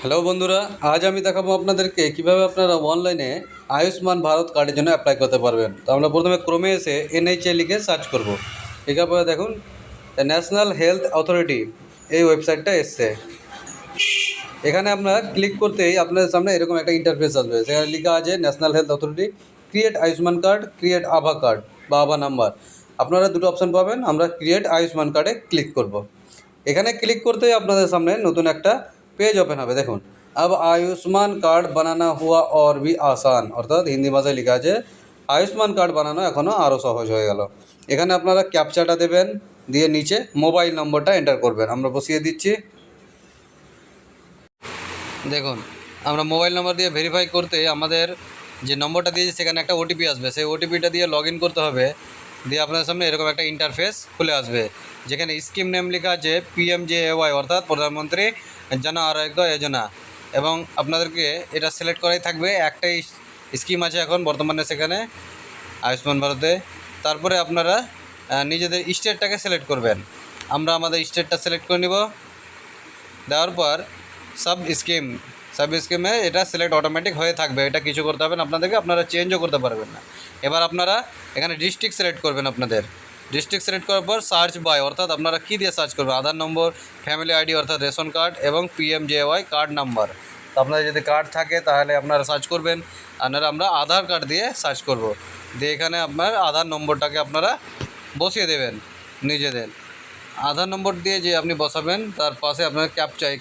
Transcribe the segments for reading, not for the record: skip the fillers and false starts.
Hello বন্ধুরা, আজ আমি দেখাবো আপনাদেরকে কিভাবে আপনারা অনলাইনে আয়ুষ্মান ভারত কার্ডের জন্য অ্যাপ্লাই করতে পারবেন। তো আমরা প্রথমে ক্রোমে এসে এনএইচএ লিখে সার্চ করব। এরপরে দেখুন ন্যাশনাল হেলথ অথরিটি এই ওয়েবসাইটটা এসছে। এখানে আপনারা ক্লিক করতেই আপনাদের সামনে এরকম একটা ইন্টারফেস আসবে। সেখানে লেখা আছে national health authority, create Ayushman card, create আভা কার্ড বা আভা নাম্বার। আপনারা দুটো অপশান পাবেন। আমরা ক্রিয়েট আয়ুষ্মান কার্ডে ক্লিক করব। এখানে ক্লিক করতেই আপনাদের সামনে নতুন একটা পেজ ওপেন হবে। দেখুন, अब आयुष्मान कार्ड बनाना हुआ और भी आसान, অর্থাৎ হিন্দি ভাষায় লেখা আছে আয়ুষ্মান কার্ড বানানো এখনও আরও সহজ হয়ে গেল। এখানে আপনারা ক্যাপচাটা দেবেন, দিয়ে নিচে মোবাইল নম্বরটা এন্টার করবেন। আমরা বসিয়ে দিচ্ছি। দেখুন, আমরা মোবাইল নম্বর দিয়ে ভেরিফাই করতে আমাদের যে নম্বরটা দিয়েছি সেখানে একটা ওটিপি আসবে। সেই ওটিপিটা দিয়ে লগ ইন করতে হবে। দিয়ে আপনাদের সামনে এরকম একটা ইন্টারফেস খুলে আসবে, যেখানে স্কিম নেম লেখা আছে PMJAY, অর্থাৎ প্রধানমন্ত্রী জন আরোগ্য যোজনা। এবং আপনাদেরকে এটা সিলেক্ট করাই থাকবে। একটাই স্কিম আছে এখন বর্তমানে সেখানে আয়ুষ্মান ভারতে। তারপরে আপনারা নিজেদের স্টেটটাকে সিলেক্ট করবেন। আমরা আমাদের স্টেটটা সিলেক্ট করে নিব। দেওয়ার পর সাব স্কিমে এটা সিলেক্ট অটোমেটিক হয়ে থাকবে। এটা কিছু করতে হবে না আপনাদেরকে, আপনারা চেঞ্জও করতে পারবেন না। এবার আপনারা এখানে ডিস্ট্রিক্ট সিলেক্ট করবেন। আপনাদের ডিস্ট্রিক্ট সিলেক্ট করার পর সার্চ বাই, অর্থাৎ আপনারা কী দিয়ে সার্চ করবেন, আধার নম্বর, ফ্যামিলি আইডি অর্থাৎ রেশন কার্ড এবং PMJAY কার্ড নাম্বার। তো আপনাদের যদি কার্ড থাকে তাহলে আপনারা সার্চ করবেন, আর আমরা আধার কার্ড দিয়ে সার্চ করব। দিয়ে এখানে আপনার আধার নম্বরটাকে আপনারা বসিয়ে দেবেন নিজেদের। আধার নম্বর দিয়ে যে আপনি বসাবেন তার পাশে আপনার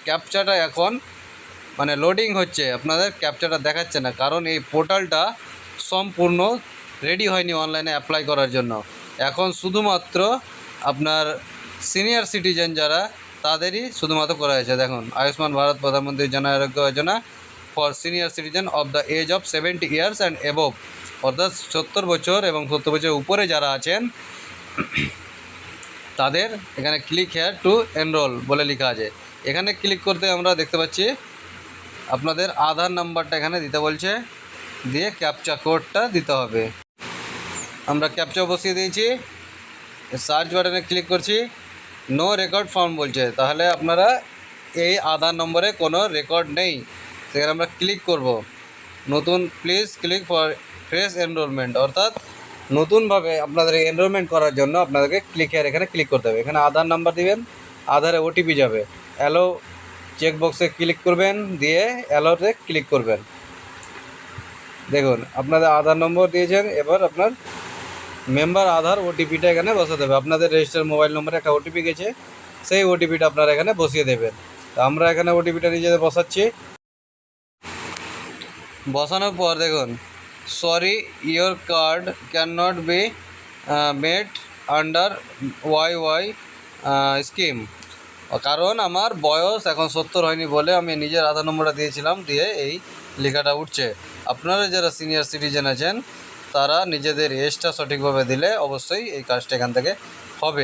ক্যাপচাটা এখন মানে লোডিং হচ্ছে, আপনাদের ক্যাপচাটা দেখাচ্ছে না, কারণ এই পোর্টালটা সম্পূর্ণ রেডি হয়নি অনলাইনে অ্যাপ্লাই করার জন্য। এখন শুধুমাত্র আপনার সিনিয়র সিটিজেন যারা তাদেরই শুধুমাত্র করা হয়েছে। দেখুন, Ayushman Bharat Pradhan Mantri Jan Arogya Yojana for senior citizen of the age of 70 years and above, অর্থাৎ 70 বছর এবং 70 বছরের উপরে যারা আছেন তাদের এখানে ক্লিক হেয়ার টু এনরোল বলে লেখা আছে। এখানে ক্লিক করতে আমরা দেখতে পাচ্ছি আপনাদের আধার নাম্বারটা এখানে দিতে বলছে, দিয়ে ক্যাপচা কোডটা দিতে হবে। আমরা ক্যাপচা বসিয়ে দিয়েছি। সার্চ বাটনে ক্লিক করছি, নো রেকর্ড ফাউন্ড বলছে, তাহলে আপনারা এই আধার নম্বরে কোনো রেকর্ড নেই। সেখানে আমরা ক্লিক করব, নতুন please click for fresh enrolment, অর্থাৎ নতুনভাবে আপনাদের এনরোলমেন্ট করার জন্য আপনাদেরকে এখানে ক্লিক করতে হবে। এখানে আধার নাম্বার দিবেন, আধারে ওটিপি যাবে, অ্যালো চেকবক্সে ক্লিক করবেন, দিয়ে অ্যালোতে ক্লিক করবেন। দেখুন, আপনাদের আধার নম্বর দিয়েছেন, এবার আপনার মেম্বার আধার ওটিপিটা এখানে বসাতে হবে। আপনাদের রেজিস্টার মোবাইল নম্বরে একটা ওটিপি গেছে, সেই ওটিপিটা আপনারা এখানে বসিয়ে দেবেন। তো আমরা এখানে ওটিপিটা নিজেদের বসাচ্ছি। বসানোর পর দেখুন, sorry your card can not be made under YY scheme, কারণ আমার বয়স এখন 70 হয়নি বলে আমি নিজের আধার নম্বরটা দিয়েছিলাম, দিয়ে এই লেখাটা উঠছে। আপনারা যারা সিনিয়র সিটিজেন আছেন তারা নিজেদের এজটা সঠিকভাবে দিলে অবশ্যই এই কাজটা এখান থেকে হবে।